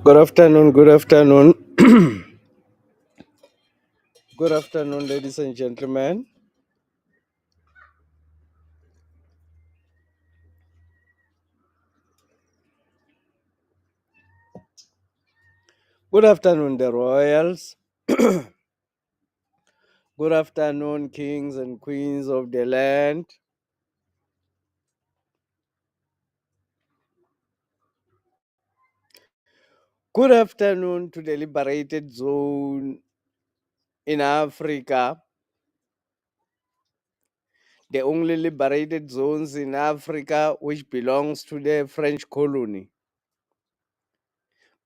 Good afternoon, good afternoon. Good afternoon, ladies and gentlemen. Good afternoon, the royals. Good afternoon, kings and queens of the land. Good afternoon to the liberated zone in Africa, the only liberated zones in Africa which belongs to the French colony.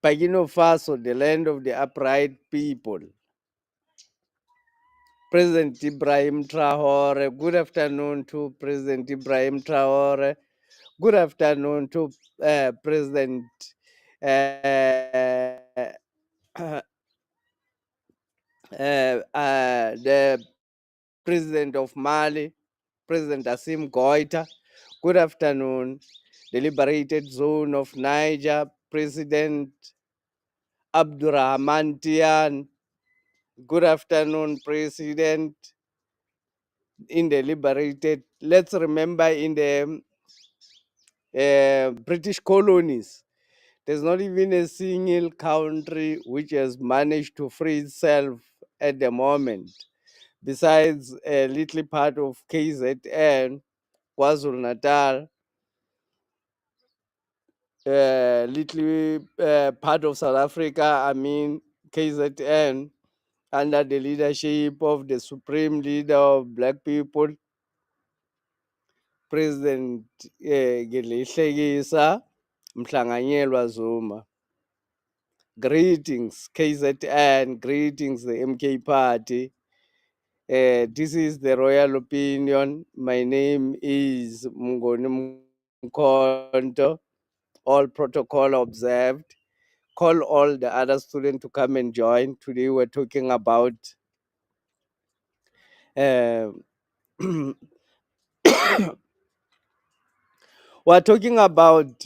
Burkina Faso, the land of the upright people. President Ibrahim Traore. Good afternoon to President Ibrahim Traore. Good afternoon to President uh, the President of Mali, President Asim Goita. Good afternoon, the liberated zone of Niger, President Abdurrahman Tian. Good afternoon, President in the liberated. Let's remember in the British colonies, there's not even a single country which has managed to free itself at the moment, besides a little part of KZN, KwaZulu Natal, little part of South Africa, KZN, under the leadership of the supreme leader of black people, President Gedleyihlekisa Mhlanganyelwa Zuma. Greetings, KZN. Greetings, the MK Party. This is the Royal Opinion. My name is Mngoni Mkonto. All protocol observed. Call all the other students to come and join. Today we're talking about uh, we're talking about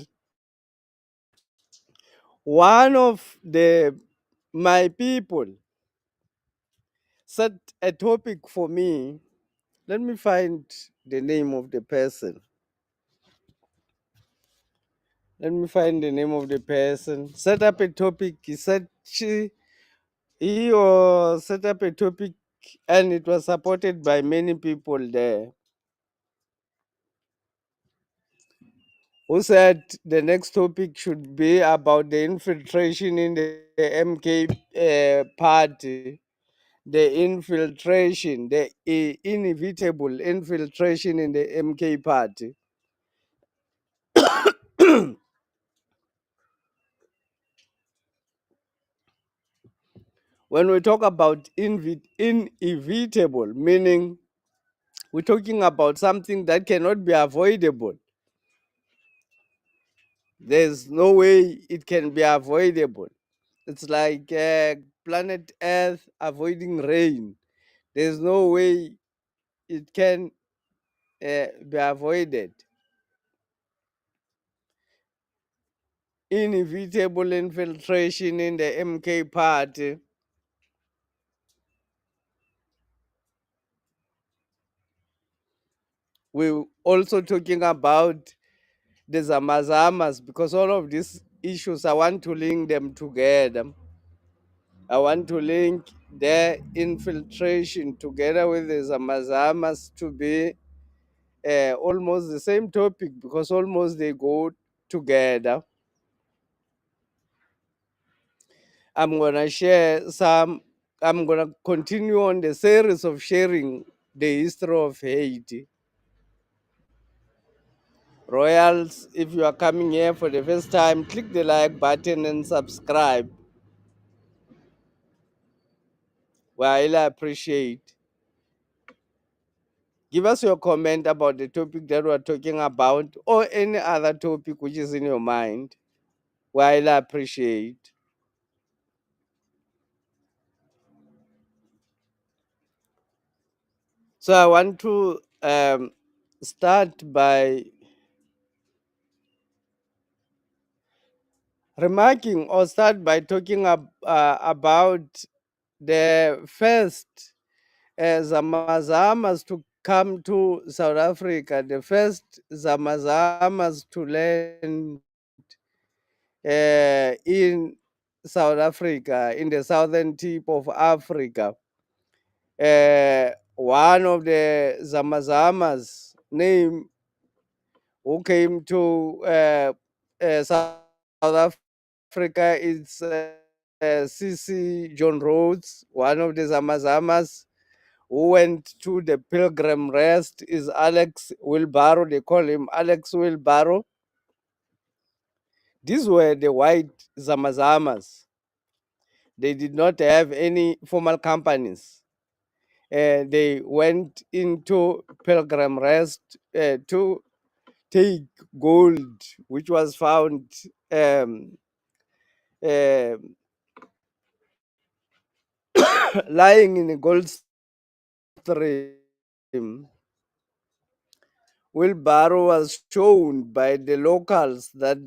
one of my people set a topic for me. Let me find the name of the person. Let me find the name of the person. Set up a topic. He said he or set up a topic, and it was supported by many people there, who said the next topic should be about the infiltration in the MK party, the infiltration, the inevitable infiltration in the MK party. When we talk about inevitable, meaning we're talking about something that cannot be avoidable. There's no way it can be avoidable. It's like planet Earth avoiding rain. There's no way it can be avoided. Inevitable infiltration in the MK party. We're also talking about the Zama Zamas, because all of these issues, I want to link them together. I want to link their infiltration together with the Zama Zamas to be almost the same topic, because almost they go together. I'm going to share some, I'm going to continue on the series of sharing the history of Haiti. Royals, if you are coming here for the first time, click the like button and subscribe. We highly appreciate. Give us your comment about the topic that we're talking about, or any other topic which is in your mind. We highly appreciate. So I want to start by remarking or start by talking about the first Zama Zamas to come to South Africa, the first Zama Zamas to land in South Africa, in the southern tip of Africa. One of the Zama Zamas name who came to South Africa is C.C. John Rhodes, one of the Zama Zamas who went to the Pilgrim rest is Alex Wilbaro. They call him Alex Wilbaro. These were the white Zama Zamas. They did not have any formal companies. They went into Pilgrim rest to take gold, which was found um, uh, lying in a gold stream. Wheelbarrow was shown by the locals that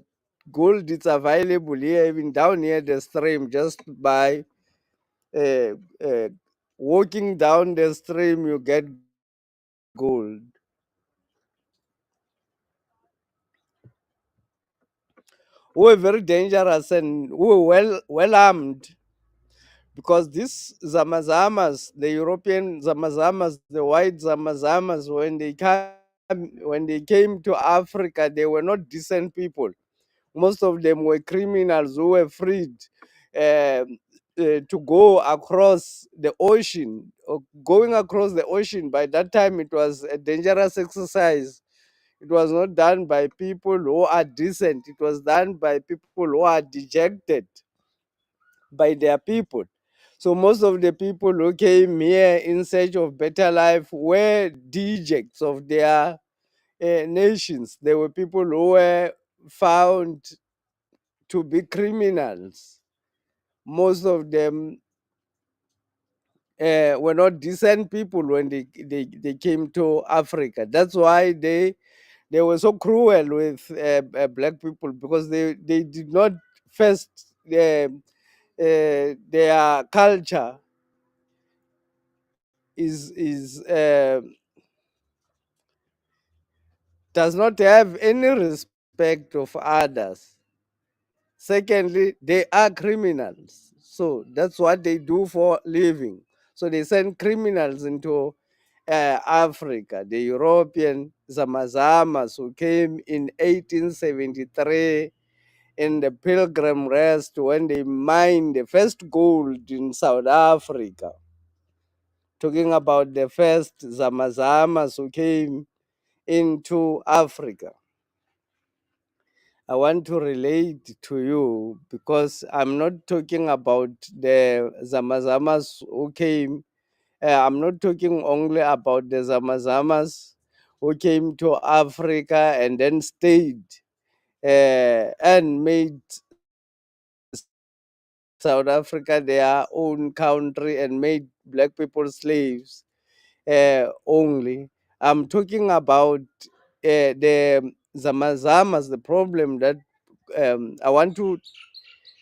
gold is available here, even down near the stream, just by uh, uh, walking down the stream, you get gold. Who were very dangerous and who were well armed, because these Zamazamas, the European Zamazamas, the white Zamazamas, when they came to Africa, they were not decent people. Most of them were criminals who were freed to go across the ocean. Going across the ocean, by that time, it was a dangerous exercise. It was not done by people who are decent. It was done by people who are dejected by their people. So most of the people who came here in search of better life were dejects of their nations. They were people who were found to be criminals. Most of them were not decent people when they came to Africa. That's why they were so cruel with black people, because they did not first their culture is does not have any respect of others. Secondly, they are criminals. So that's what they do for living. So they send criminals into Africa. The European Zamazamas who came in 1873 in the Pilgrim rest when they mined the first gold in South Africa. Talking about the first Zamazamas who came into Africa. I want to relate to you because I'm not talking about the Zamazamas who came. I'm not talking only about the Zamazamas who came to Africa and then stayed and made South Africa their own country and made black people slaves only. I'm talking about the Zamazamas, the problem that I want to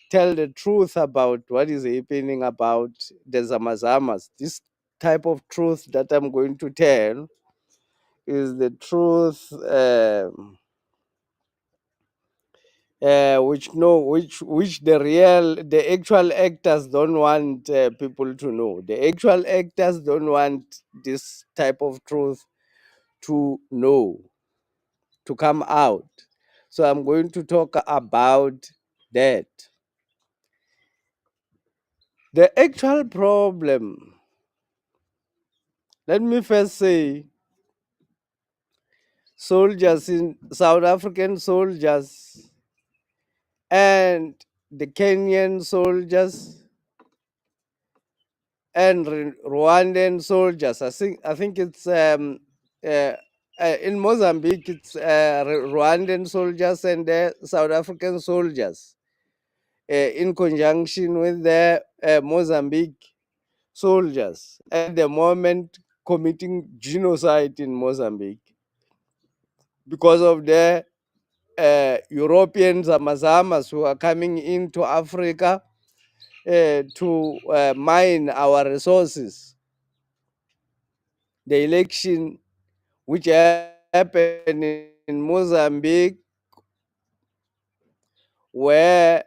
tell the truth about what is happening about the Zamazamas. This type of truth that I'm going to tell is the truth which the actual actors don't want people to know. The actual actors don't want this type of truth to know, to come out. So I'm going to talk about that. The actual problem, let me first say, soldiers in South African soldiers and the Kenyan soldiers and Rwandan soldiers. I think it's uh, in Mozambique it's Rwandan soldiers and South African soldiers in conjunction with the Mozambique soldiers at the moment committing genocide in Mozambique because of the European Zama Zamas who are coming into Africa to mine our resources. The election which happened in Mozambique, where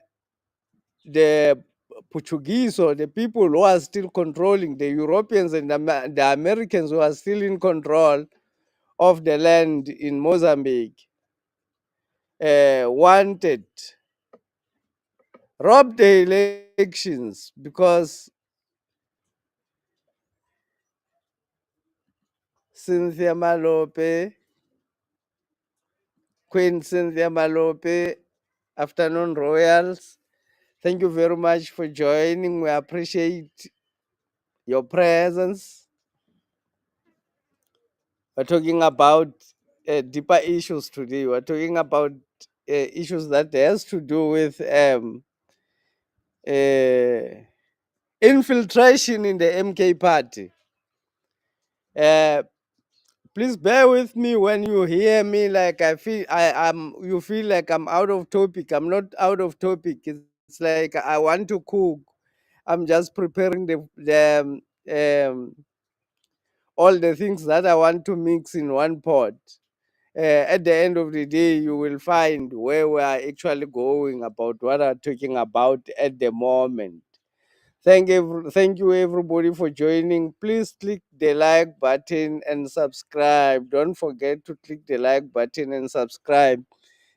the Portuguese or the people who are still controlling, the Europeans and the Americans who are still in control of the land in Mozambique, wanted, robbed the elections because Cynthia Malope, Queen Cynthia Malope, afternoon royals. Thank you very much for joining. We appreciate your presence. We're talking about deeper issues today. We're talking about issues that has to do with uh, infiltration in the MK party. Uh, please bear with me when you hear me like I am you feel like I'm out of topic. I'm not out of topic. It's like I want to cook. I'm just preparing all the things that I want to mix in one pot. At the end of the day, you will find where we are actually going about what I'm talking about at the moment. Thank you everybody for joining. Please click the like button and subscribe. Don't forget to click the like button and subscribe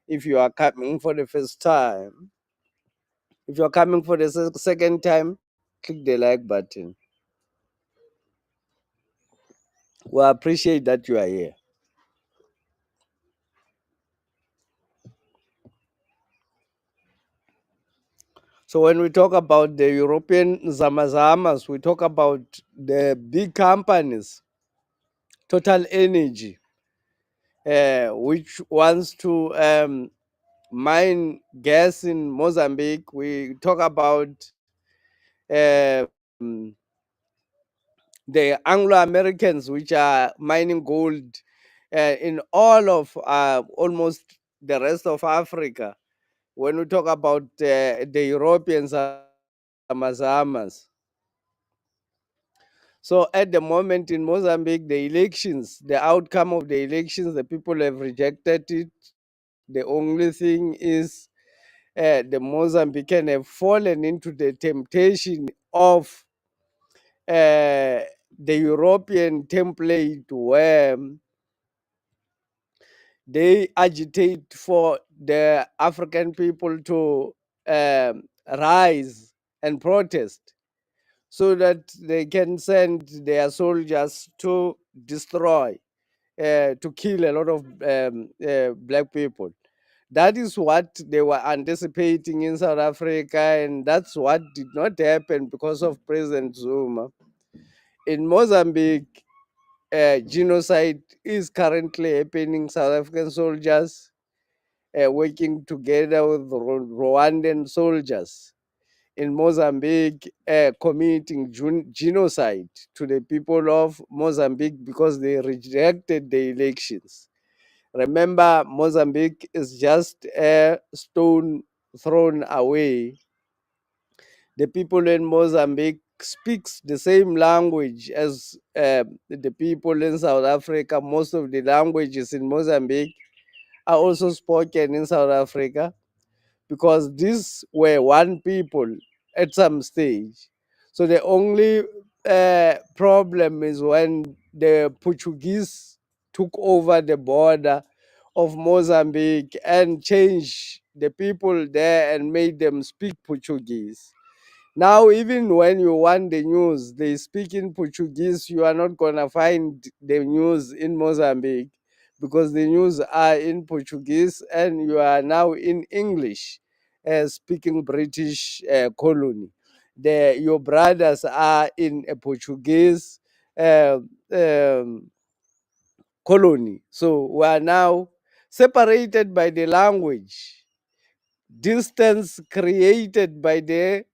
if you are coming for the first time. If you're coming for the second time, click the like button. We appreciate that you are here. So when we talk about the European Zama Zamas, we talk about the big companies, Total Energy, which wants to mine gas in Mozambique. We talk about um, the Anglo Americans, which are mining gold in all of almost the rest of Africa. When we talk about the Europeans, Amazamas. So at the moment in Mozambique, the elections, the outcome of the elections, the people have rejected it. The only thing is the Mozambican have fallen into the temptation of the European template where they agitate for the African people to rise and protest so that they can send their soldiers to destroy, to kill a lot of black people. That is what they were anticipating in South Africa, and that's what did not happen because of President Zuma. In Mozambique, genocide is currently happening. South African soldiers working together with Rwandan soldiers in Mozambique, committing genocide to the people of Mozambique because they rejected the elections. Remember, Mozambique is just a stone thrown away. The people in Mozambique speaks the same language as the people in South Africa. Most of the languages in Mozambique are also spoken in South Africa, because these were one people at some stage. So the only problem is when the Portuguese took over the border of Mozambique and changed the people there and made them speak Portuguese. Now, even when you want the news, they speak in Portuguese. You are not going to find the news in Mozambique because the news are in Portuguese and you are now in English, speaking British colony. Your brothers are in a Portuguese uh, um, colony. So we are now separated by the language, distance created by the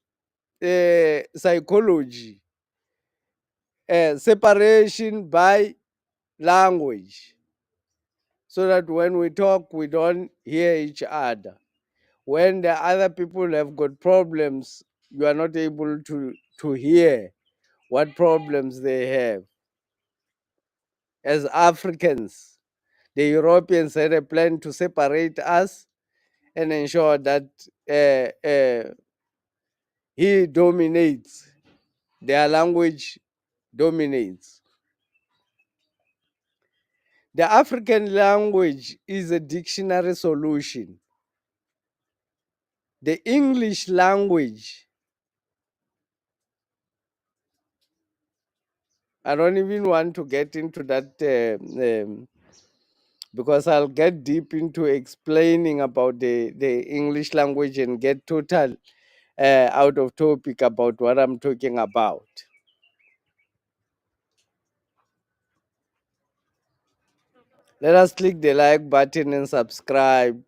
psychology, separation by language. so that when we talk, we don't hear each other. When the other people have got problems, you are not able to hear what problems they have. As Africans, the Europeans had a plan to separate us and ensure that he dominates, their language dominates. The African language is a dictionary solution. The English language, I don't even want to get into that because I'll get deep into explaining about the English language and get total out of topic about what I'm talking about. Let us click the like button and subscribe.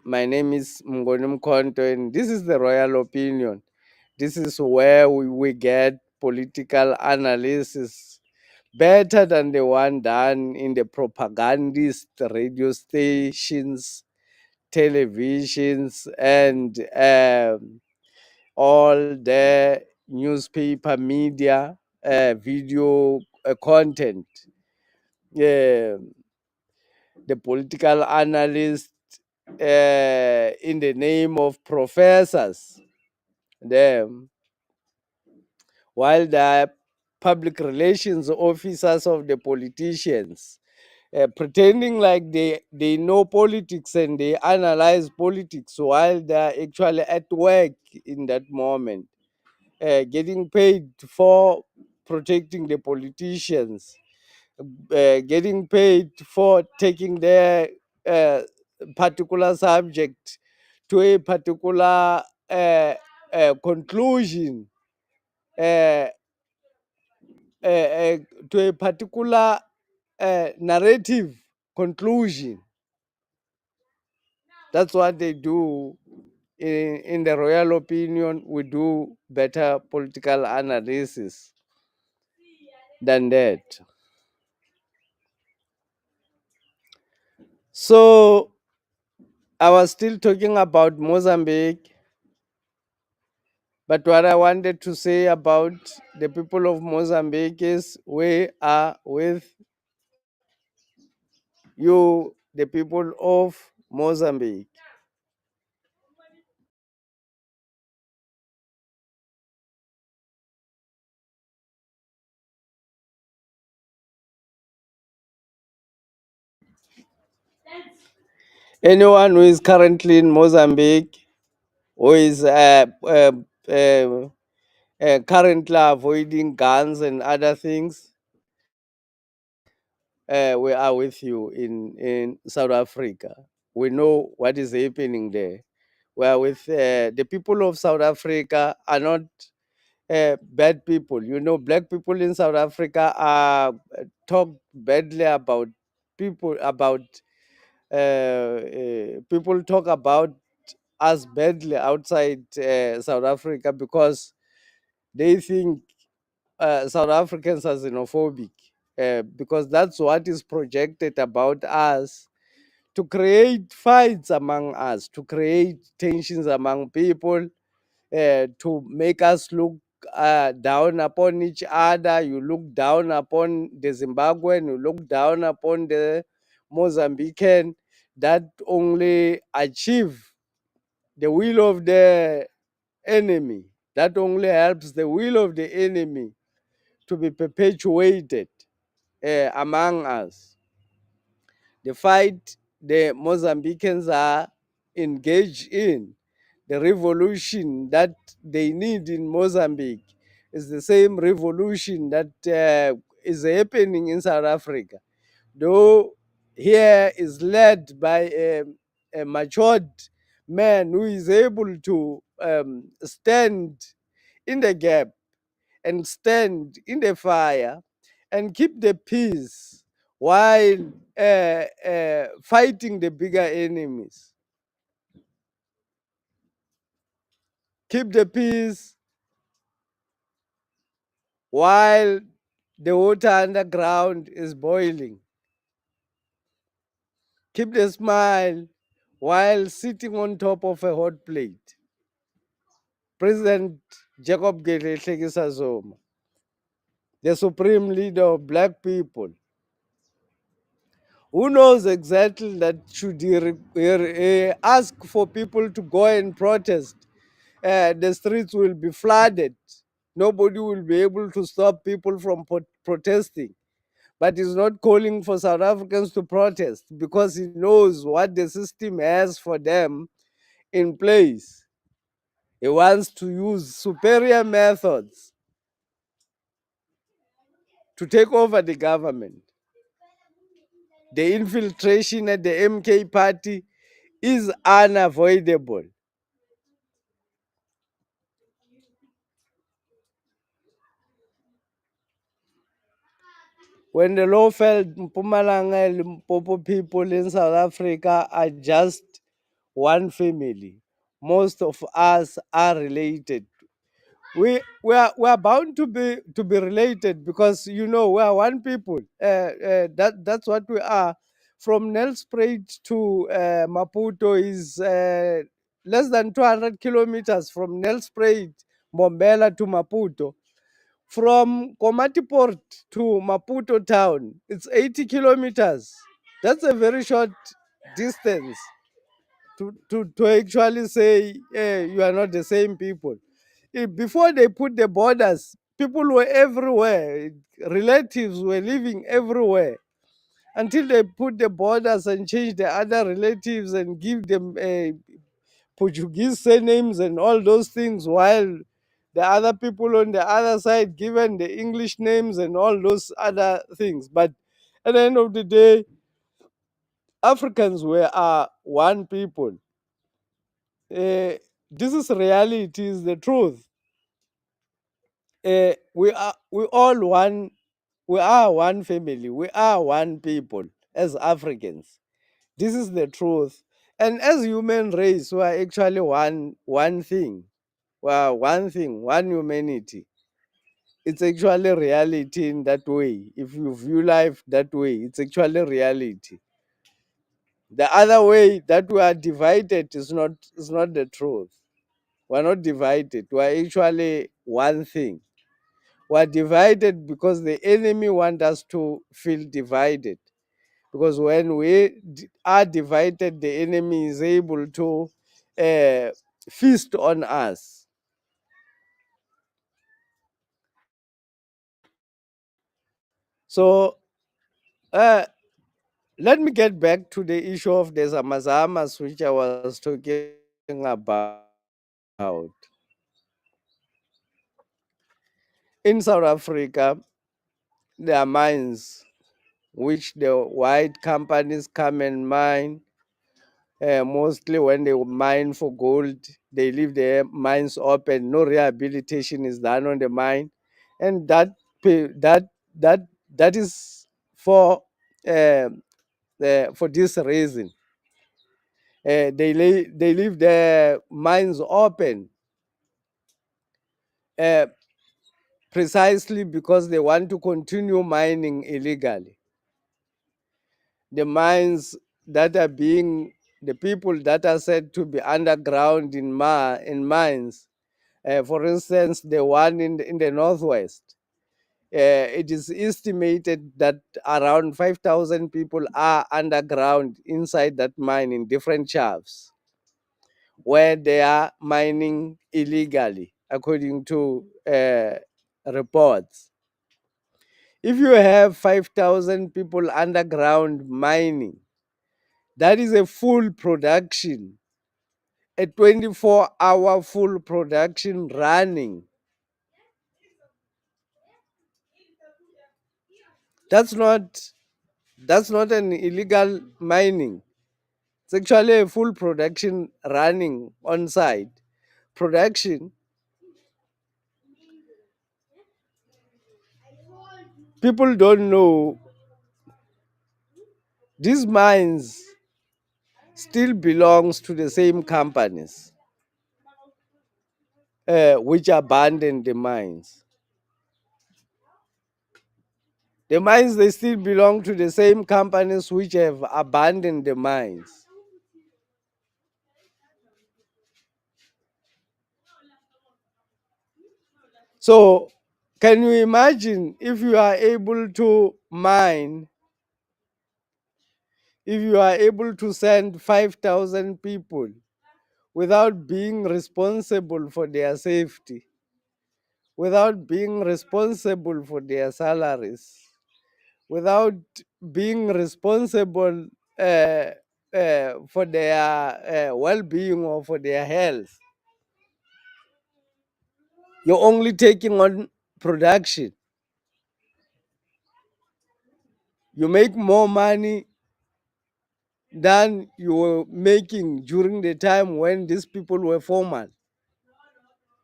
My name is Mgonim Konto, and this is the Royal Opinion. This is where we get political analysis better than the one done in the propagandist radio stations, televisions, and all the newspaper media, video content. Um the political analyst in the name of professors, them, while the public relations officers of the politicians pretending like they know politics and they analyze politics while they're actually at work in that moment, getting paid for protecting the politicians, getting paid for taking their uh, particular subject to a particular conclusion, uh, uh, to a particular narrative conclusion. That's what they do. In the Royal Opinion, we do better political analysis than that. So I was still talking about Mozambique, but what I wanted to say about the people of Mozambique is we are with you, the people of Mozambique. Anyone who is currently in Mozambique, who is currently avoiding guns and other things, we are with you in South Africa. We know what is happening there. We are with the people of South Africa are not bad people. You know, black people in South Africa are talk badly about people, about people talk about us badly outside South Africa because they think South Africans are xenophobic, because that's what is projected about us to create fights among us, to create tensions among people, to make us look down upon each other. You look down upon the Zimbabwean, you look down upon the Mozambican, that only achieve the will of the enemy. That only helps the will of the enemy to be perpetuated among us. The fight the Mozambicans are engaged in, the revolution that they need in Mozambique, is the same revolution that is happening in South Africa. Though here is led by a matured man who is able to stand in the gap and stand in the fire and keep the peace while fighting the bigger enemies. Keep the peace while the water underground is boiling. keep the smile while sitting on top of a hot plate. President Jacob Gedleyihlekisa Zuma, the supreme leader of black people, who knows exactly that should he ask for people to go and protest, the streets will be flooded. Nobody will be able to stop people from protesting. But he's not calling for South Africans to protest because he knows what the system has for them in place. He wants to use superior methods to take over the government. The infiltration at the MK party is unavoidable. When the law fell, Mpumalanga and Limpopo people in South Africa are just one family. Most of us are related. We are bound to be related because we are one people. That's what we are. From Nelspruit to Maputo is less than 200 kilometers from Nelspruit, Mbombela to Maputo. From Komati to Maputo town, it's 80 kilometers. That's a very short distance to actually say you are not the same people. Before they put the borders, people were everywhere. Relatives were living everywhere until they put the borders and change the other relatives and give them Portuguese surnames and all those things, while the other people on the other side given the English names and all those other things. But at the end of the day, Africans were one people. This is reality, is the truth. We are one family, we are one people as Africans. This is the truth. And as human race, we are actually one thing. We are one thing, one humanity. It's actually reality in that way. If you view life that way, it's actually reality. The other way that we are divided is not the truth. We're not divided. We're actually one thing. We're divided because the enemy wants us to feel divided. Because when we are divided, the enemy is able to uh, feast on us. So uh, let me get back to the issue of the Zama Zamas, which I was talking about. In South Africa, there are mines which the white companies come and mine. Mostly when they mine for gold, they leave the mines open. No rehabilitation is done on the mine, and that that is uh, for this reason. They leave the mines open uh, precisely because they want to continue mining illegally. The mines that are being the people that are said to be underground in mines. For instance, the one in the northwest, it is estimated that around 5,000 people are underground inside that mine in different shafts where they are mining illegally, according to reports. If you have 5,000 people underground mining, that is a full production, a 24-hour full production running. That's not an illegal mining. It's actually a full production running on site. Production, people don't know these mines still belongs to the same companies which abandoned the mines. The mines, they still belong to the same companies which have abandoned the mines. So, can you imagine if you are able to mine, if you are able to send 5,000 people without being responsible for their safety, without being responsible for their salaries, without being responsible for their well-being or for their health? You're only taking on production. You make more money than you were making during the time when these people were formal.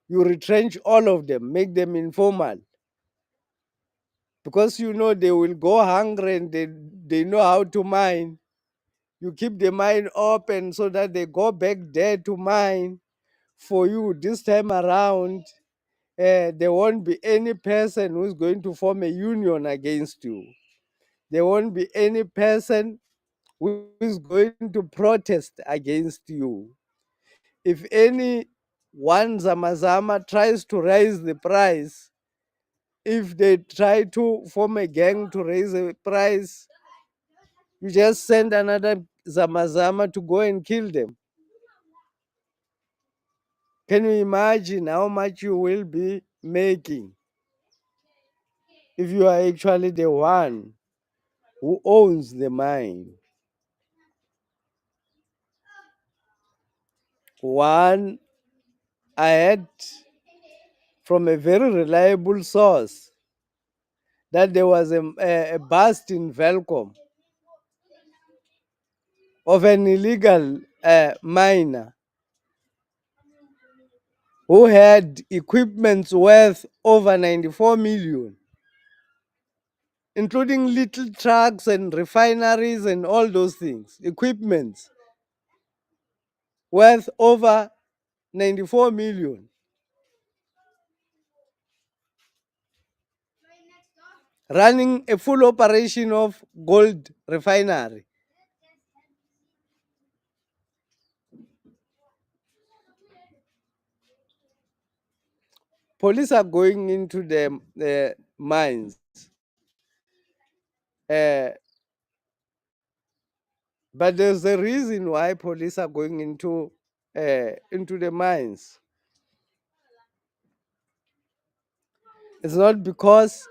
You retrench all of them, make them informal, because you know they will go hungry and they know how to mine. You keep the mine open so that they go back there to mine for you this time around. There won't be any person who's going to form a union against you. There won't be any person who is going to protest against you. If any one Zamazama tries to raise the price, if they try to form a gang to raise the price, you just send another Zamazama to go and kill them. Can you imagine how much you will be making if you are actually the one who owns the mine? One, I had from a very reliable source that there was a bust in Velcom of an illegal miner who had equipments worth over 94 million, including little trucks and refineries and all those things, equipments worth over 94 million, running a full operation of gold refinery. Police are going into the mines, uh, but there's a reason why police are going into the mines. It's not because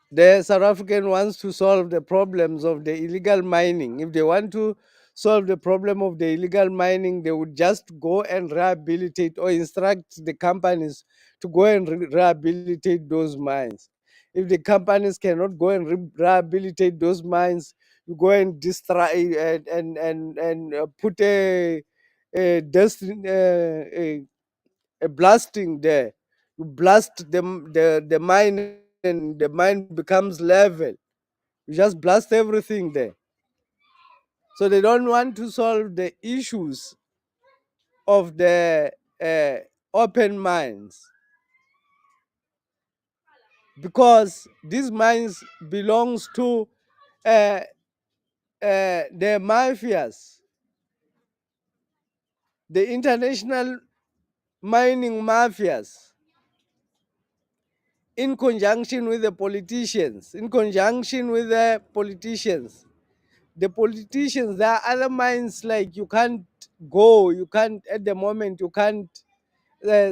the South African wants to solve the problems of the illegal mining. If they want to solve the problem of the illegal mining, they would just go and rehabilitate or instruct the companies to go and rehabilitate those mines. If the companies cannot go and rehabilitate those mines, you go and destroy and put a blasting there. You blast the mine and the mine becomes level. You just blast everything there. So they don't want to solve the issues of the uh, open mines, because these mines belongs to uh, the mafias, the international mining mafias, in conjunction with the politicians, in conjunction with the politicians. The politicians, there are other mines like you can't go, you can't, at the moment, you can't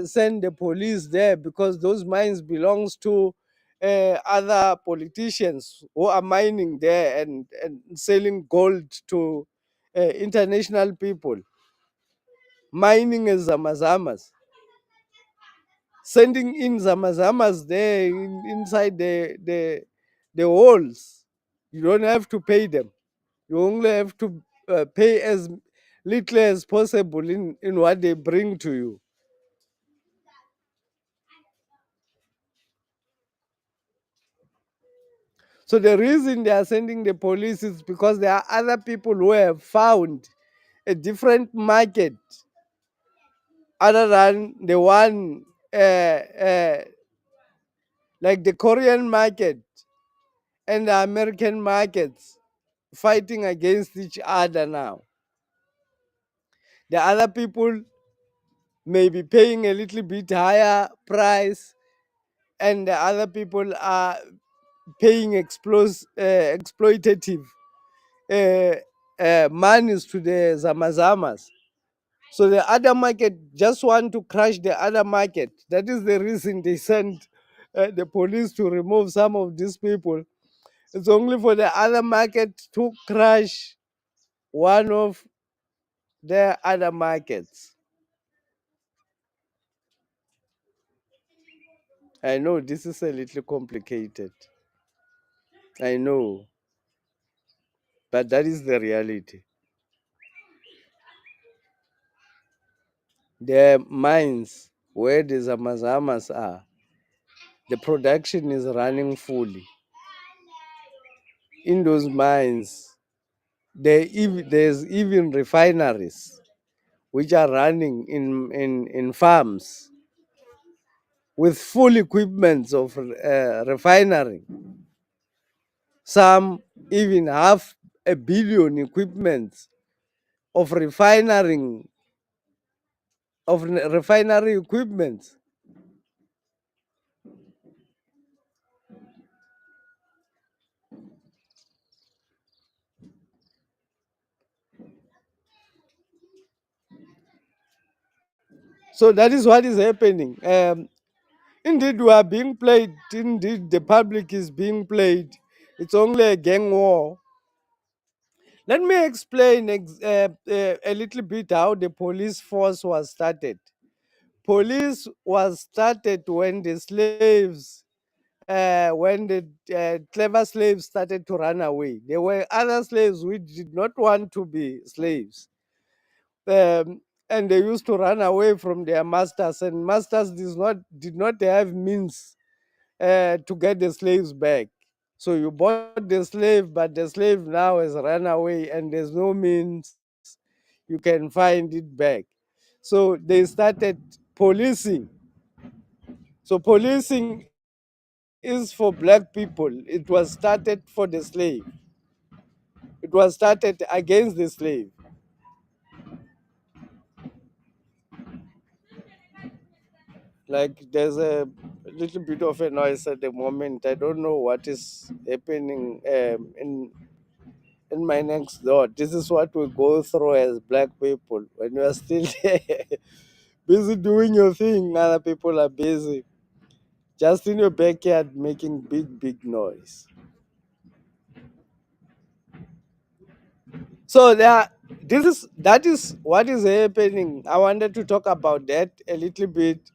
send the police there because those mines belongs to other politicians who are mining there and selling gold to international people, mining as Zamazamas, sending in Zamazamas there inside the walls. You don't have to pay them. You only have to pay as little as possible in what they bring to you. So the reason they are sending the police is because there are other people who have found a different market other than the one like the Korean market and the American markets fighting against each other now. The other people may be paying a little bit higher price, and the other people are paying exploitative uh, monies to the Zama Zamas. So the other market just want to crush the other market. That is the reason they sent the police to remove some of these people. It's only for the other market to crush one of their other markets. I know this is a little complicated. I know, but that is the reality. The mines where the Zamazamas are, the production is running fully. In those mines, there's even refineries which are running in farms with full equipments of refinery. Some even half a billion equipments of refinery equipment. So that is what is happening. Indeed, we are being played. Indeed, the public is being played. It's only a gang war. Let me explain a little bit how the police force was started. Police was started when the slaves, when the clever slaves started to run away. There were other slaves which did not want to be slaves. And they used to run away from their masters, and masters did not have means to get the slaves back. So you bought the slave, but the slave now has run away, and there's no means you can find it back. So they started policing. So policing is for black people. It was started for the slave. It was started against the slave. Like there's a little bit of a noise at the moment. I don't know what is happening in my next door. This is what we go through as black people when you are still busy doing your thing. Other people are busy just in your backyard making big noise. So that is what is happening. I wanted to talk about that a little bit.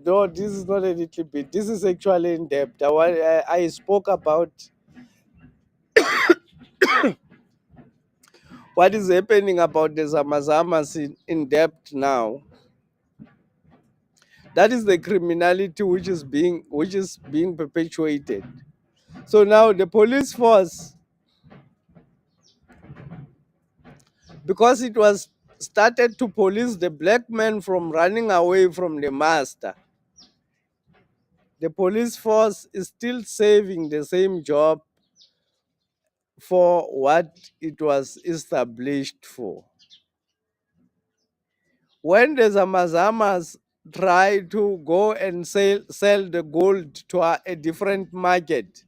No, this is not a little bit. This is actually in depth. I spoke about what is happening about the Zamazamas in depth now. That is the criminality which is being perpetuated. So now the police force, because it was started to police the black man from running away from the master, the police force is still saving the same job for what it was established for. When the Zamazamas try to go and sell the gold to a different market,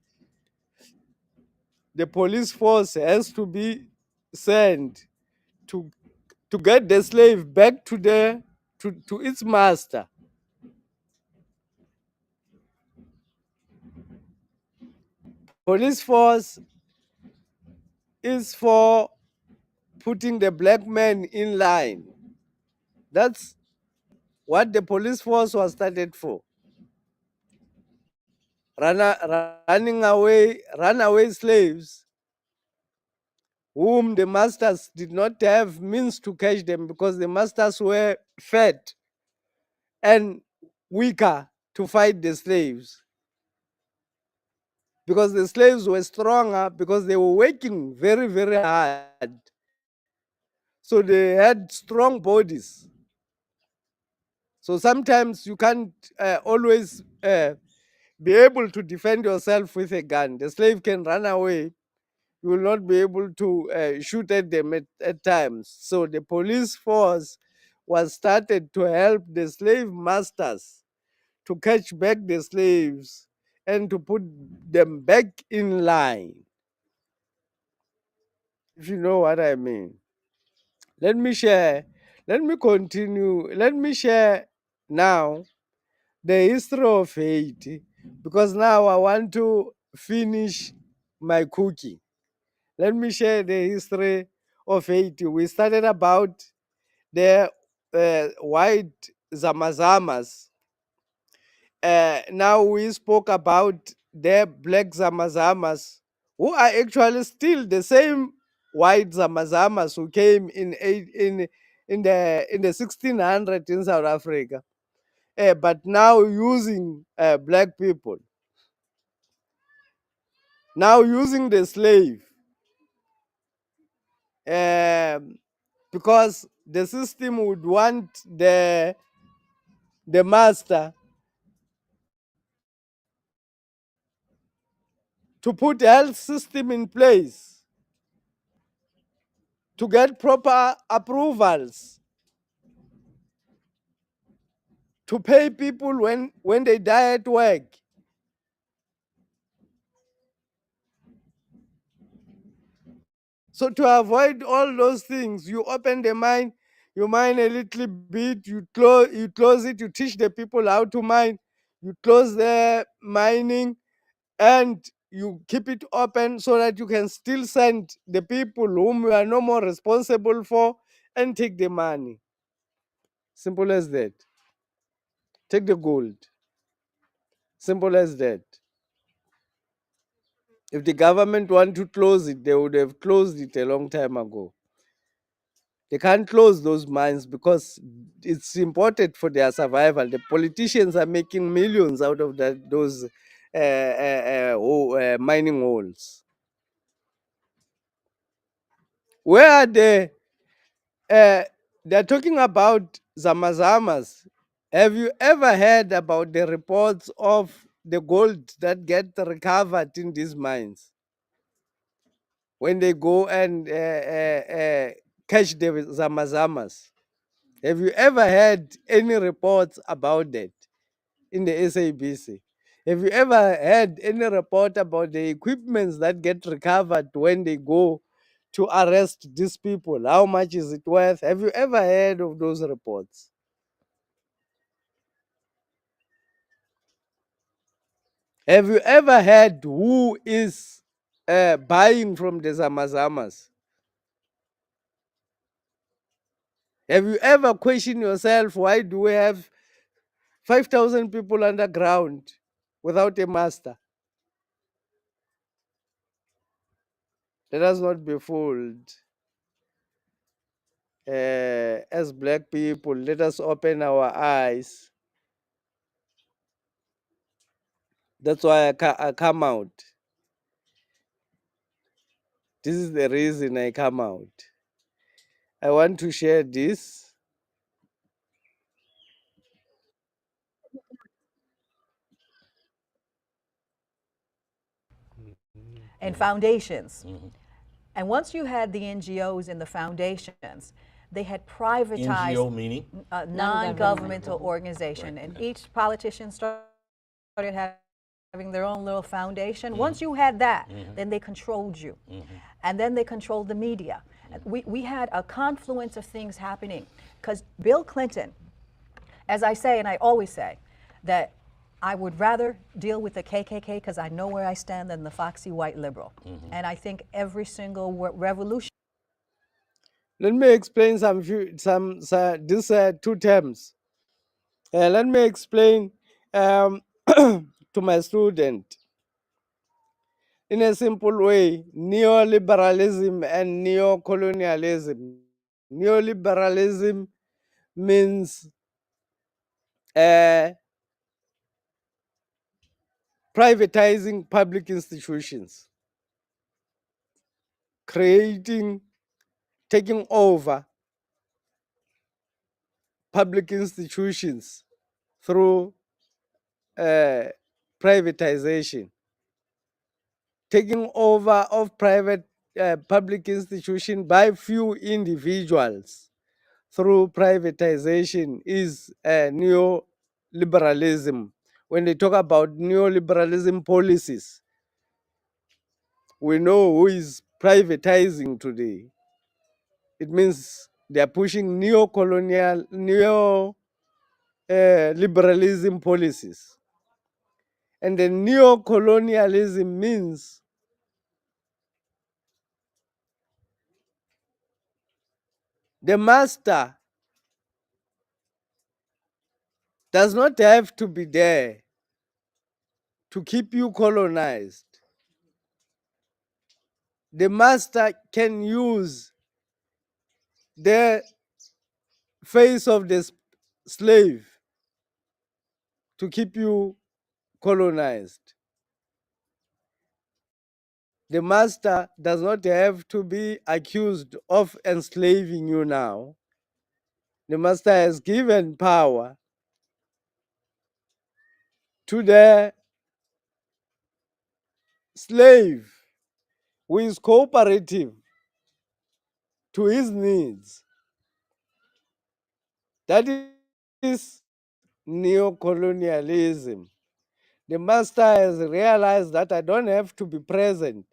the police force has to be sent to get the slave back to its master. Police force is for putting the black man in line. That's what the police force was started for. Runaway slaves whom the masters did not have means to catch them because the masters were fat and weaker to fight the slaves, because the slaves were stronger because they were working very hard, so they had strong bodies. So sometimes you can't always be able to defend yourself with a gun. The slave can run away. You will not be able to shoot at them at times. So the police force was started to help the slave masters to catch back the slaves and to put them back in line, if you know what I mean. Let me share, let me continue, let me share now the history of Haiti, because now I want to finish my cooking. Let me share the history of Haiti. We started about the white Zama Zamas. Now we spoke about the black Zama Zamas, who are actually still the same white Zama Zamas who came in the 1600s in South Africa, but now using black people, now using the slave, um, because the system would want the master to put health system in place, to get proper approvals, to pay people when they die at work. So to avoid all those things, you open the mine, you mine a little bit, you close it, you teach the people how to mine, you close the mining, and you keep it open so that you can still send the people whom you are no more responsible for and take the money. Simple as that. Take the gold. Simple as that. If the government want to close it, they would have closed it a long time ago. They can't close those mines because it's important for their survival. The politicians are making millions out of those mining holes. Where are they? They're talking about Zama Zamas. Have you ever heard about the reports of the gold that get recovered in these mines when they go and catch the Zama Zamas? Have you ever heard any reports about that in the SABC? Have you ever heard any report about the equipments that get recovered when they go to arrest these people? How much is it worth? Have you ever heard of those reports? Have you ever heard who is buying from the Zama Zamas? Have you ever questioned yourself, why do we have 5,000 people underground without a master? Let us not be fooled. As black people, let us open our eyes. That's why I come out. This is the reason I come out. I want to share this. And foundations. And once you had the NGOs and the foundations, they had privatized NGO meaning? non-governmental organization, and each politician started having their own little foundation. Once you had that, then they controlled you, and then they controlled the media. We had a confluence of things happening because Bill Clinton, as I say, and I always say, that I would rather deal with the KKK because I know where I stand than the foxy white liberal. And I think every single revolution. Let me explain these two terms. Let me explain to my student in a simple way: neoliberalism and neocolonialism. Neoliberalism means privatizing public institutions, taking over public institutions through privatization, taking over of private public institution by few individuals through privatization is neoliberalism. When they talk about neoliberalism policies, we know who is privatizing today. It means they are pushing neo-colonial, neo-liberalism policies. And the neo-colonialism means the master does not have to be there to keep you colonized. The master can use the face of the slave to keep you colonized. The master does not have to be accused of enslaving you now. The master has given power to the slave who is cooperative to his needs. That is neo-colonialism. The master has realized that I don't have to be present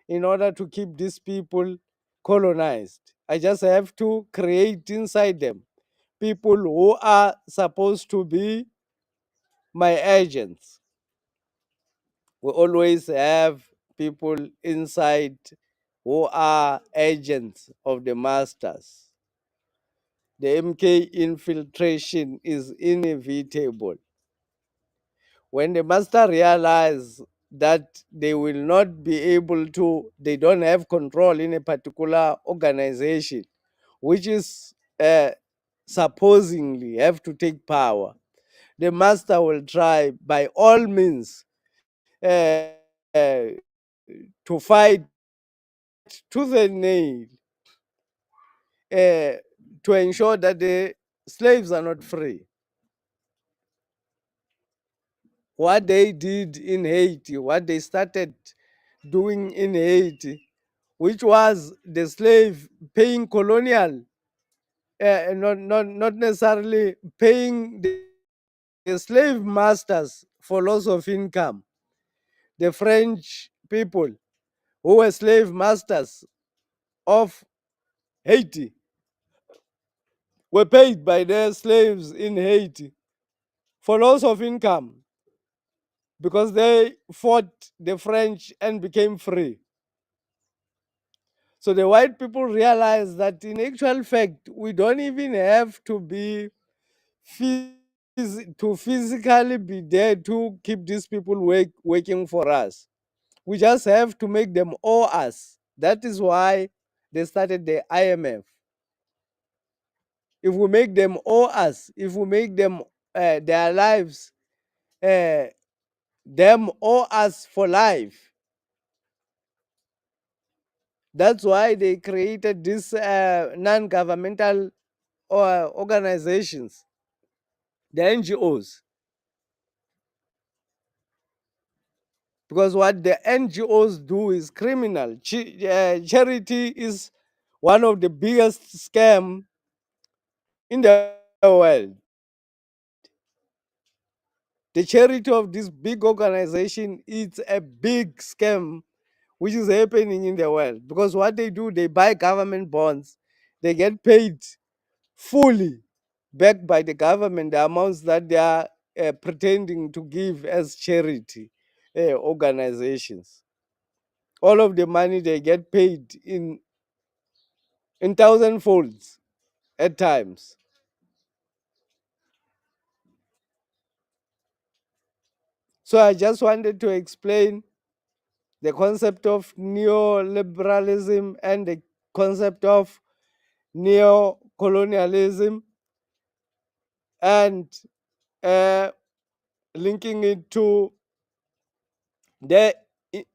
in order to keep these people colonized. I just have to create inside them people who are supposed to be my agents. We always have people inside who are agents of the masters. The MK infiltration is inevitable. When the master realize that they will not be able to, they don't have control in a particular organization, which is supposedly have to take power, the master will try by all means to fight tooth and nail to ensure that the slaves are not free. What they did in Haiti, what they started doing in Haiti, which was the slave paying colonial, not necessarily paying the slave masters for loss of income. The French people who were slave masters of Haiti were paid by their slaves in Haiti for loss of income because they fought the French and became free. So the white people realized that in actual fact, we don't even have to be to physically be there to keep these people working for us. We just have to make them owe us. That is why they started the IMF. If we make them owe us, if we make them their lives, them owe us for life. That's why they created these non-governmental organizations, the NGOs. Because what the NGOs do is criminal. Charity is one of the biggest scam in the world. The charity of this big organization is a big scam which is happening in the world. Because what they do, they buy government bonds, they get paid fully backed by the government the amounts that they are pretending to give as charity organizations. All of the money they get paid in thousand folds at times. So I just wanted to explain the concept of neoliberalism and the concept of neo-colonialism and uh, linking it to the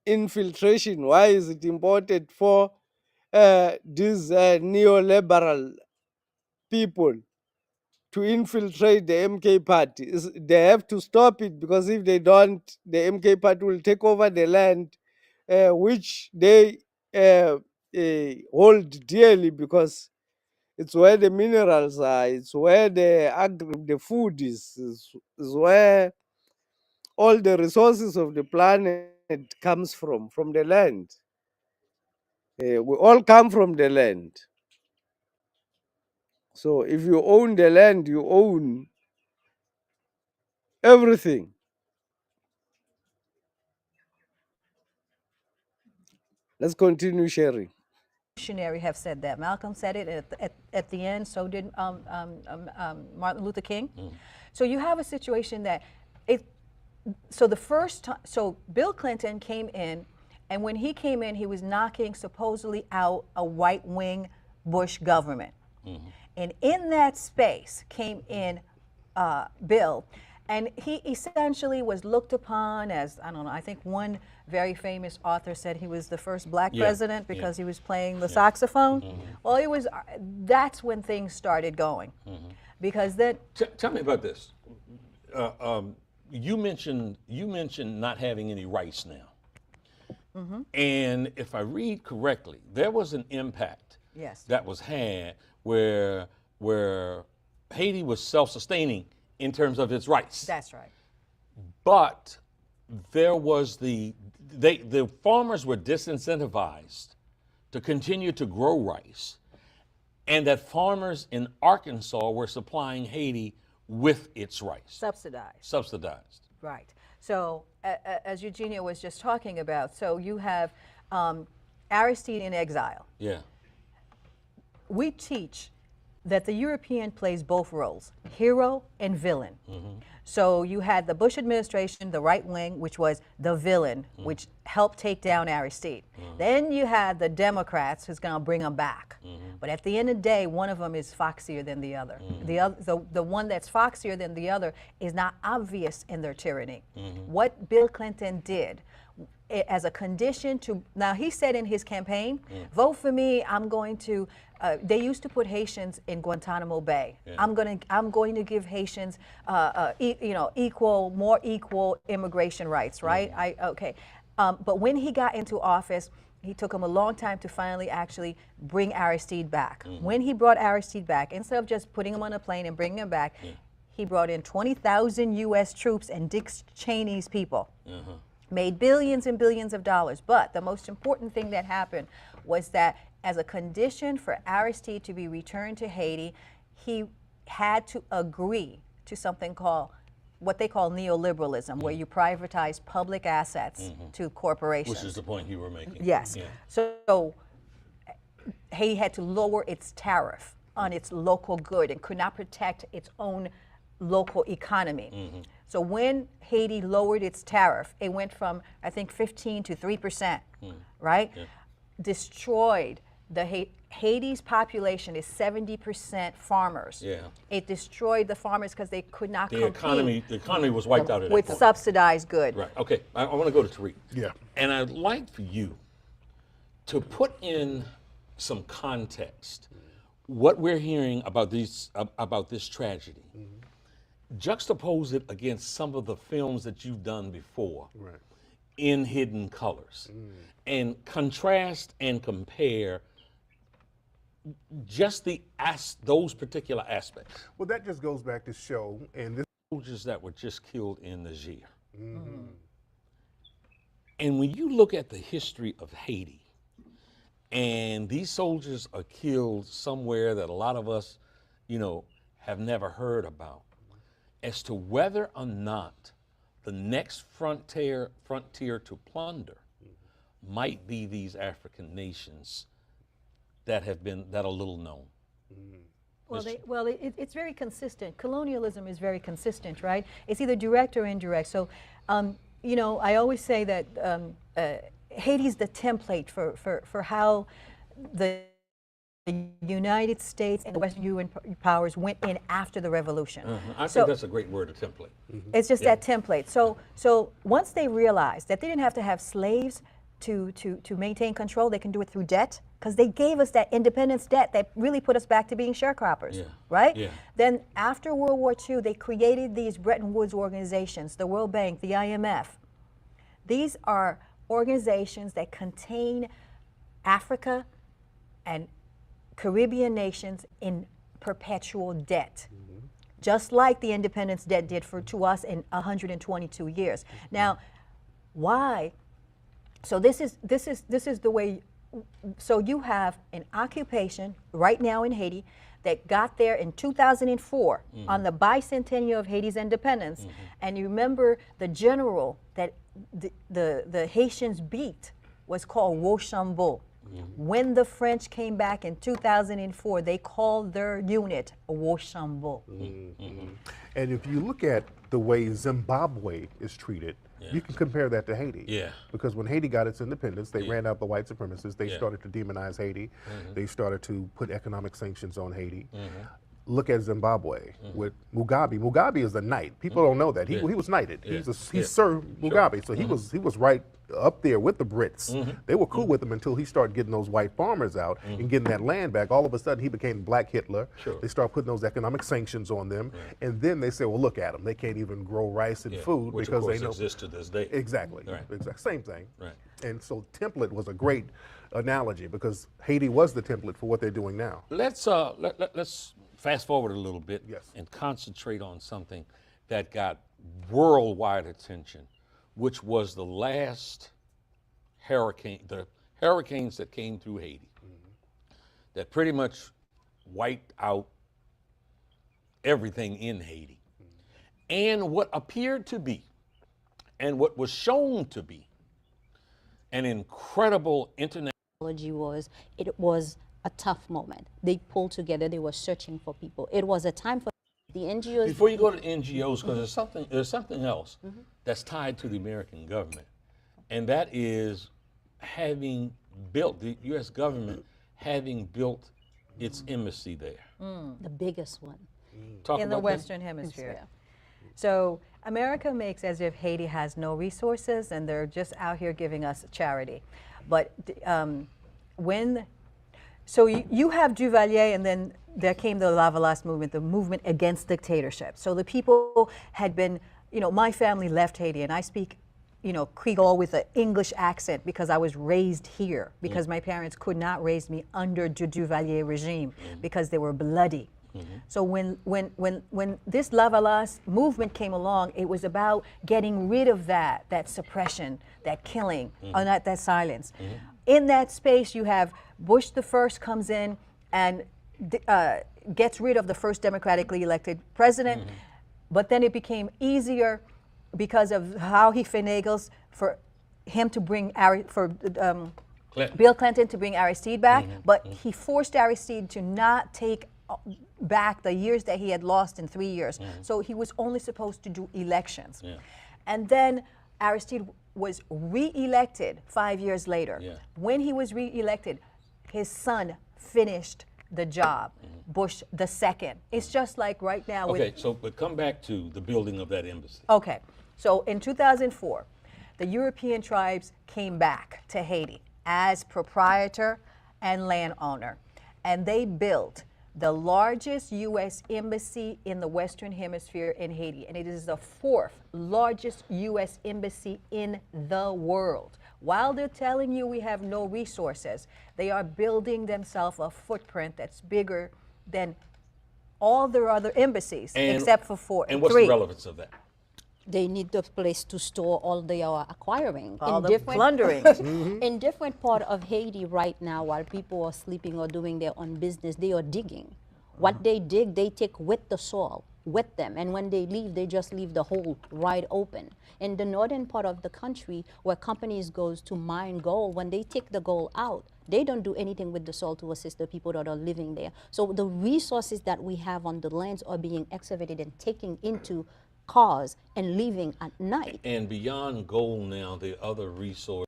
infiltration. Why is it important for these neoliberal people to infiltrate the MK party. They have to stop it, because if they don't, the MK party will take over the land, which they hold dearly, because it's where the minerals are, it's where the food is where all the resources of the planet comes from the land. We all come from the land. So if you own the land, you own everything. Let's continue sharing. Missionary have said that. Malcolm said it at the end. So did Martin Luther King. So you have a situation that it. So the first time, so Bill Clinton came in, and when he came in, he was knocking supposedly out a right-wing Bush government. And in that space came in Bill, and he essentially was looked upon as, I don't know, I think one very famous author said he was the first black president because he was playing the saxophone. Well, it was, that's when things started going. Because then... Tell me about this. You mentioned not having any rights now. And if I read correctly, there was an impact that was had where Haiti was self-sustaining in terms of its rights. That's right. But there was the farmers were disincentivized to continue to grow rice, and that farmers in Arkansas were supplying Haiti with its rice. Subsidized. Right. So as Eugenia was just talking about, so you have Aristide in exile. Yeah. We teach that the European plays both roles, hero and villain. So you had the Bush administration, the right wing, which was the villain, which helped take down Aristide. Then you had the Democrats, who's going to bring them back. But at the end of the day, one of them is foxier than the other. The one that's foxier than the other is not obvious in their tyranny. What Bill Clinton did as a condition to, now he said in his campaign, vote for me, I'm going to, they used to put Haitians in Guantanamo Bay. I'm going to give Haitians, more equal immigration rights, right? But when he got into office, he took him a long time to finally actually bring Aristide back. When he brought Aristide back, instead of just putting him on a plane and bringing him back, he brought in 20,000 U.S. troops and Dick Cheney's people. Made billions and billions of dollars. But the most important thing that happened was that as a condition for Aristide to be returned to Haiti, he had to agree to something called, what they call neoliberalism, where you privatize public assets to corporations. Which is the point you were making. Yes. So Haiti had to lower its tariff on its local good and could not protect its own local economy. So when Haiti lowered its tariff, it went from, I think, 15 to 3%, right? Destroyed the Haiti's population is 70% farmers. It destroyed the farmers because they could not compete. The economy was wiped out at that with point. subsidized good. Right. Okay. I want to go to Tariq. And I'd like for you to put in some context what we're hearing about this tragedy. Juxtapose it against some of the films that you've done before in Hidden Colors, and contrast and compare just those particular aspects. Well, that just goes back to show, and this soldiers that were just killed in Niger. And when you look at the history of Haiti, and these soldiers are killed somewhere that a lot of us, have never heard about, as to whether or not the next frontier to plunder might be these African nations that are little known. Well, it's very consistent. Colonialism is very consistent, right? It's either direct or indirect. So, I always say that Haiti's the template for how the United States and the Western UN powers went in after the revolution. I think that's a great word, a template. It's just that template. So once they realized that they didn't have to have slaves to maintain control, they can do it through debt, because they gave us that independence debt that really put us back to being sharecroppers, Yeah. right? Yeah. Then after World War II, they created these Bretton Woods organizations, the World Bank, the IMF. These are organizations that contain Africa and Caribbean nations in perpetual debt, just like the independence debt did to us in 122 years. Now, why? So this is the way. So you have an occupation right now in Haiti that got there in 2004 on the bicentennial of Haiti's independence, and you remember the general that the Haitians beat was called Rochambeau. When the French came back in 2004, they called their unit Rochambeau. And if you look at the way Zimbabwe is treated, you can compare that to Haiti. Yeah. Because when Haiti got its independence, they ran out the white supremacists. They Yeah. started to demonize Haiti. They started to put economic sanctions on Haiti. Look at Zimbabwe with Mugabe. Mugabe is a knight. People don't know that. He was knighted. Yeah. He's Sir Mugabe. So he was right up there with the Brits. They were cool with him until he started getting those white farmers out and getting that land back. All of a sudden, he became Black Hitler. Sure. They started putting those economic sanctions on them, and then they say, "Well, look at them. They can't even grow rice and food Which because of course they know." exists to this day. Exactly. Right. Exactly. Same thing. Right. And so, template was a great analogy because Haiti was the template for what they're doing now. Let's let's fast forward a little bit Yes. and concentrate on something that got worldwide attention, which was the last the hurricanes that came through Haiti, that pretty much wiped out everything in Haiti. And what appeared to be, and what was shown to be, an incredible international it was a tough moment. They pulled together, they were searching for people. It was a time for the NGOs. Before you go to NGOs, because there's something else that's tied to the American government, and that is having built, the U.S. government having built its embassy there. The biggest one. Talk In the about that. Western Hemisphere. Yeah. So America makes as if Haiti has no resources and they're just out here giving us charity. But so you have Duvalier, and then there came the Lavalas movement, the movement against dictatorship. So the people had been, my family left Haiti, and I speak, Creole with an English accent because I was raised here, because my parents could not raise me under the Duvalier regime because they were bloody. So when this Lavalas movement came along, it was about getting rid of that suppression, that killing, or not that silence. In that space, you have Bush the first comes in and gets rid of the first democratically elected president, but then it became easier because of how he finagles for him to bring Bill Clinton to bring Aristide back, but he forced Aristide to not take back the years that he had lost in 3 years. So he was only supposed to do elections. And then Aristide was re-elected 5 years later. When he was re-elected, his son finished the job, Bush the second. It's just like right now with But come back to the building of that embassy. Okay, so in 2004, the European tribes came back to Haiti as proprietor and landowner, and they built the largest U.S. embassy in the Western Hemisphere in Haiti, and it is the fourth largest U.S. embassy in the world. While they're telling you we have no resources, they are building themselves a footprint that's bigger than all their other embassies, except for And what's three. the relevance of that? They need the place to store all they are acquiring. All the plundering. In different part of Haiti right now, while people are sleeping or doing their own business, they are digging. What they dig, they take with the soil, with them. And when they leave, they just leave the hole wide open. In the northern part of the country, where companies goes to mine gold, when they take the gold out, they don't do anything with the soil to assist the people that are living there. So the resources that we have on the lands are being excavated and taken into cars and leaving at night. And beyond gold now, the other resource.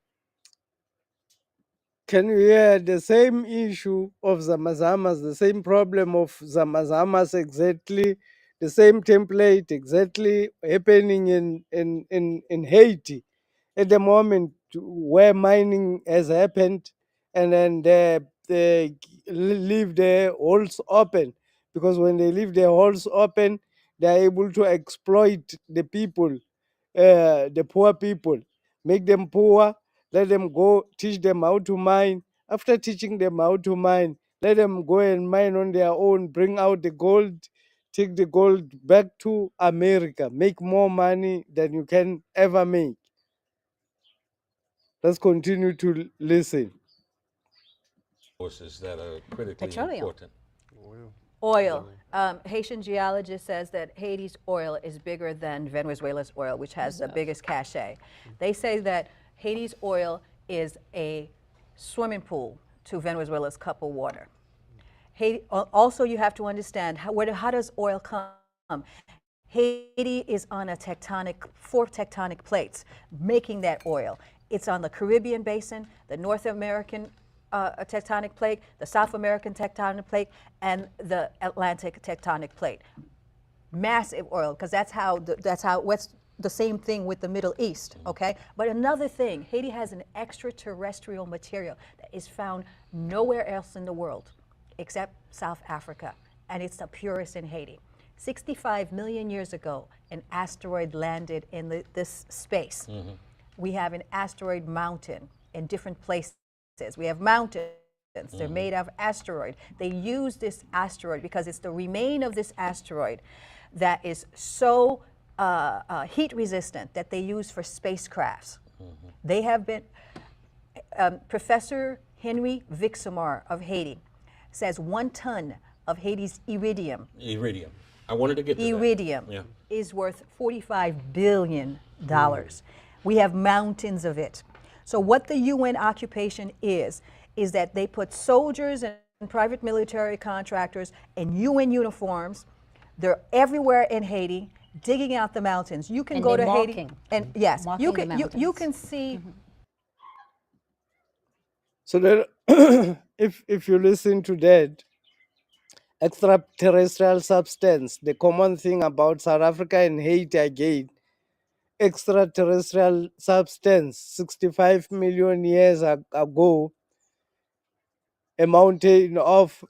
Can you hear the same issue of Zama Zamas, the same problem of Zama Zamas, exactly the same template exactly happening in Haiti at the moment, where mining has happened, and then the they leave their holes open, because when they leave their holes open, they are able to exploit the people, the poor people, make them poor, let them go, teach them how to mine. After teaching them how to mine, let them go and mine on their own, bring out the gold, take the gold back to America, make more money than you can ever make. Let's continue to listen. Forces that are critically Petroleum. important. Oil. Haitian geologist says that Haiti's oil is bigger than Venezuela's oil, which has the biggest cachet. They say that Haiti's oil is a swimming pool to Venezuela's cup of water. Haiti, also, you have to understand how does oil come? Haiti is on four tectonic plates making that oil. It's on the Caribbean basin, the North American tectonic plate, the South American tectonic plate, and the Atlantic tectonic plate. Massive oil, because what's the same thing with the Middle East, okay? But another thing, Haiti has an extraterrestrial material that is found nowhere else in the world except South Africa, and it's the purest in Haiti. 65 million years ago, an asteroid landed in this space. We have an asteroid mountain in different places. We have mountains, they're made of asteroid. They use this asteroid because it's the remain of this asteroid that is so heat resistant that they use for spacecrafts. They have been, Professor Henry Vixamar of Haiti says 1 ton of Haiti's iridium. Iridium. I wanted to get to Iridium that. Yeah. is worth $45 billion. We have mountains of it. So what the UN occupation is that they put soldiers and private military contractors in UN uniforms. They're everywhere in Haiti, digging out the mountains. You can And go they're to Haiti, marking. and yes, Marking you the can you mountains. can see. So that if you listen to that, extraterrestrial substance, the common thing about South Africa and Haiti again, extraterrestrial substance, 65 million years ago, a mountain of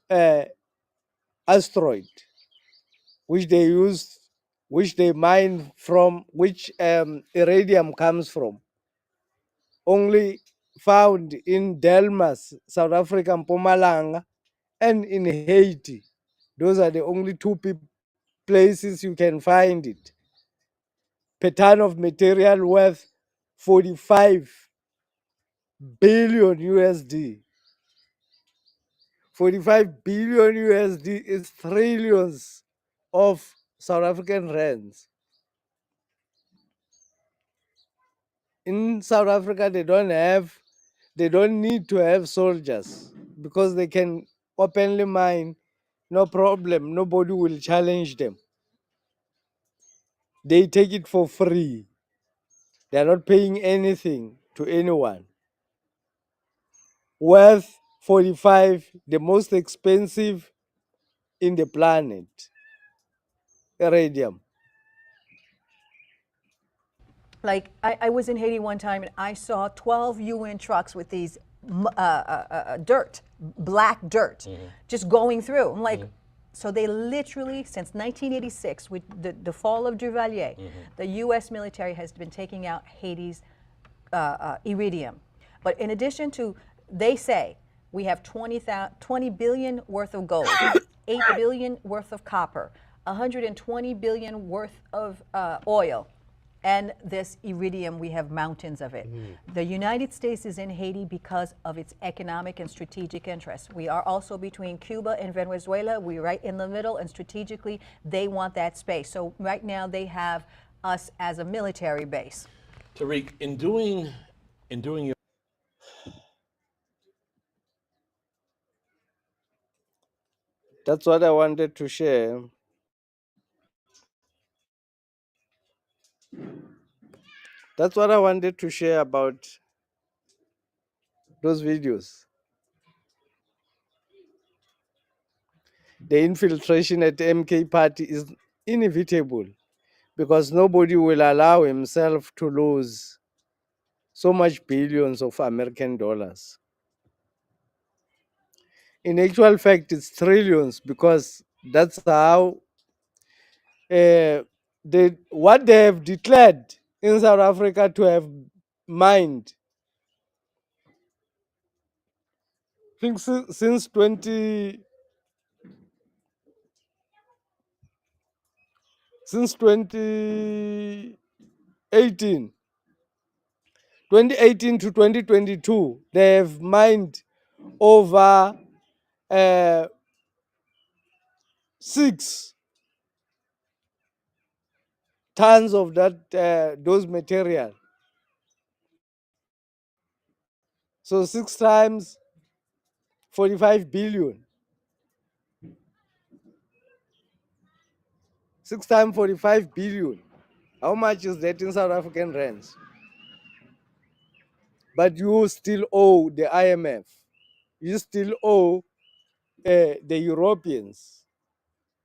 asteroid, which they used, which they mine from, which iridium comes from, only found in Delmas, South Africa, and Mpumalanga, and in Haiti. Those are the only two places you can find it. Per ton of material worth 45 billion USD. 45 billion USD is trillions of South African rands. In South Africa, they don't need to have soldiers because they can openly mine, no problem. Nobody will challenge them. They take it for free. They are not paying anything to anyone. Worth 45, the most expensive in the planet, iridium. Like I was in Haiti one time and I saw 12 UN trucks with these dirt, black dirt, just going through. I'm like, so they literally, since 1986, with the fall of Duvalier, the U.S. military has been taking out Haiti's iridium. But in addition to, they say, we have 20 billion worth of gold, 8 billion worth of copper, 120 billion worth of oil, and this iridium, we have mountains of it. The United States is in Haiti because of its economic and strategic interests. We are also between Cuba and Venezuela. We're right in the middle, and strategically, they want that space. So right now, they have us as a military base. Tariq, in doing your That's what I wanted to share. That's what I wanted to share about those videos. The infiltration at the MK party is inevitable because nobody will allow himself to lose so much billions of American dollars. In actual fact, it's trillions, because that's how what they have declared in South Africa to have mined. I think since 2018, 2018 to 2022, they have mined over 6 tons of those material. So 6 times 45 billion. 6 times 45 billion. How much is that in South African rands? But you still owe the IMF. You still owe the Europeans,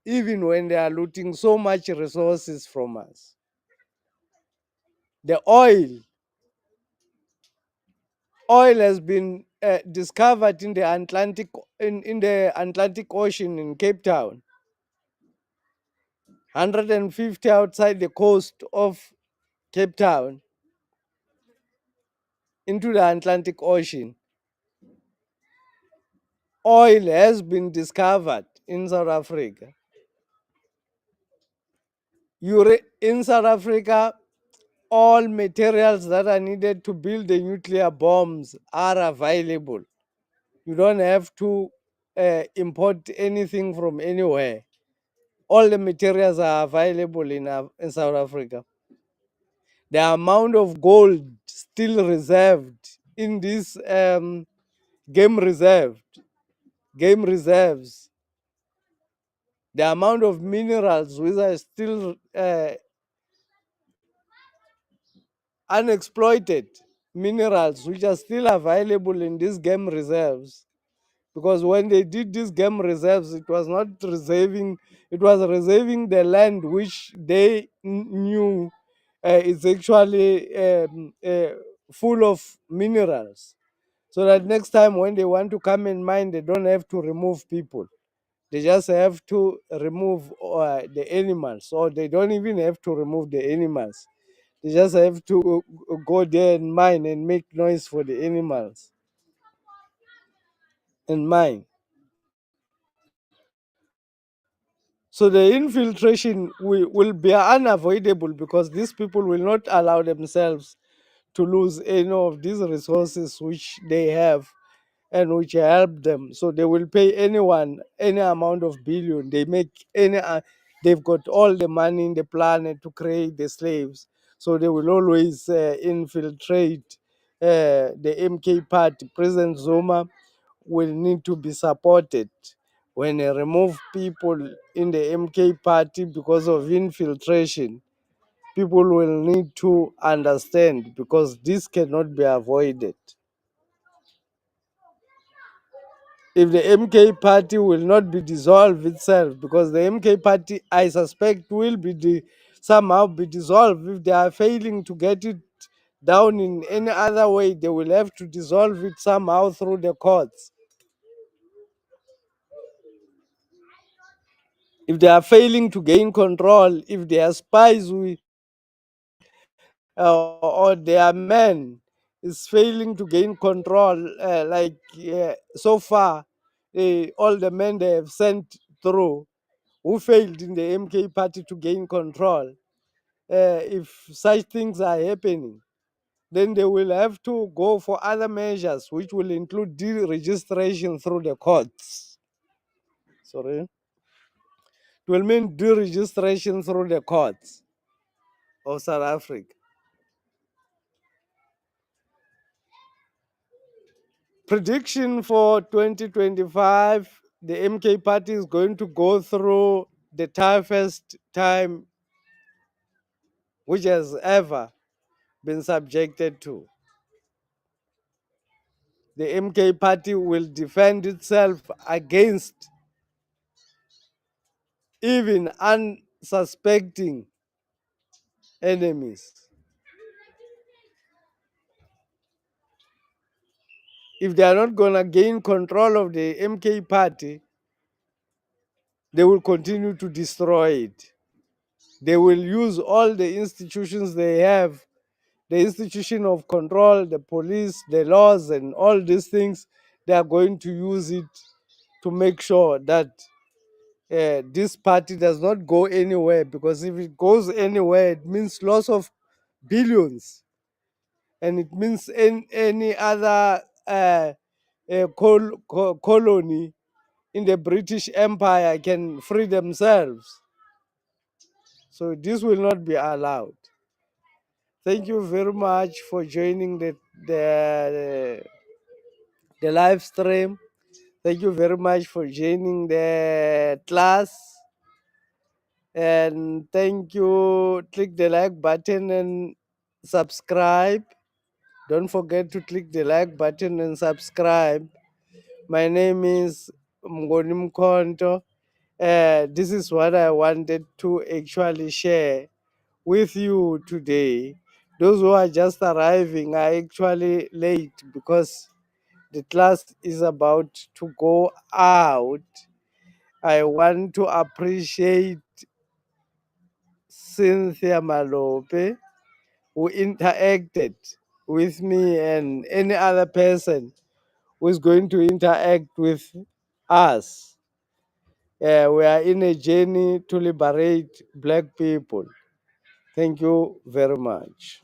even when they are looting so much resources from us. The oil has been discovered in the Atlantic Ocean in Cape Town, 150 outside the coast of Cape Town, into the Atlantic Ocean. Oil has been discovered in South Africa. In South Africa, all materials that are needed to build the nuclear bombs are available. You don't have to import anything from anywhere. All the materials are available in South Africa. The amount of gold still reserved in this game reserves, the amount of minerals which are still unexploited minerals which are still available in these game reserves, because when they did these game reserves, it was not reserving, it was reserving the land which they knew is actually full of minerals, so that next time when they want to come and mine, they don't have to remove people. They just have to remove the animals, or they don't even have to remove the animals. They just have to go there and mine and make noise for the animals and mine. So the infiltration will be unavoidable, because these people will not allow themselves to lose any of these resources which they have and which help them. So they will pay anyone any amount of billion. They make any. They've got all the money in the planet to create the slaves. So they will always infiltrate the MK party. President Zuma will need to be supported when they remove people in the MK party because of infiltration. People will need to understand, because this cannot be avoided. If the MK party will not be dissolved itself, because the MK party, I suspect, will be somehow be dissolved. If they are failing to get it down in any other way, they will have to dissolve it somehow through the courts. If they are failing to gain control, if their spies or their men is failing to gain control, so far, all the men they have sent through who failed in the MK party to gain control, if such things are happening, then they will have to go for other measures, which will include deregistration through the courts. Sorry. It will mean deregistration through the courts of South Africa. Prediction for 2025, the MK party is going to go through the toughest time which has ever been subjected to. The MK party will defend itself against even unsuspecting enemies. if they are not going to gain control of the MK party, they will continue to destroy it. They will use all the institutions they have, the institution of control, the police, the laws, and all these things. They are going to use it to make sure that this party does not go anywhere, because if it goes anywhere, it means loss of billions, and it means any other colony in the British Empire can free themselves. So this will not be allowed. Thank you very much for joining the live stream. Thank you very much for joining the class. And thank you. Click the like button and subscribe. Don't forget to click the like button and subscribe. My name is Mngoni Mkonto. This is what I wanted to actually share with you today. Those who are just arriving are actually late because the class is about to go out. I want to appreciate Cynthia Malope, who interacted with me, and any other person who is going to interact with us. We are in a journey to liberate Black people. Thank you very much.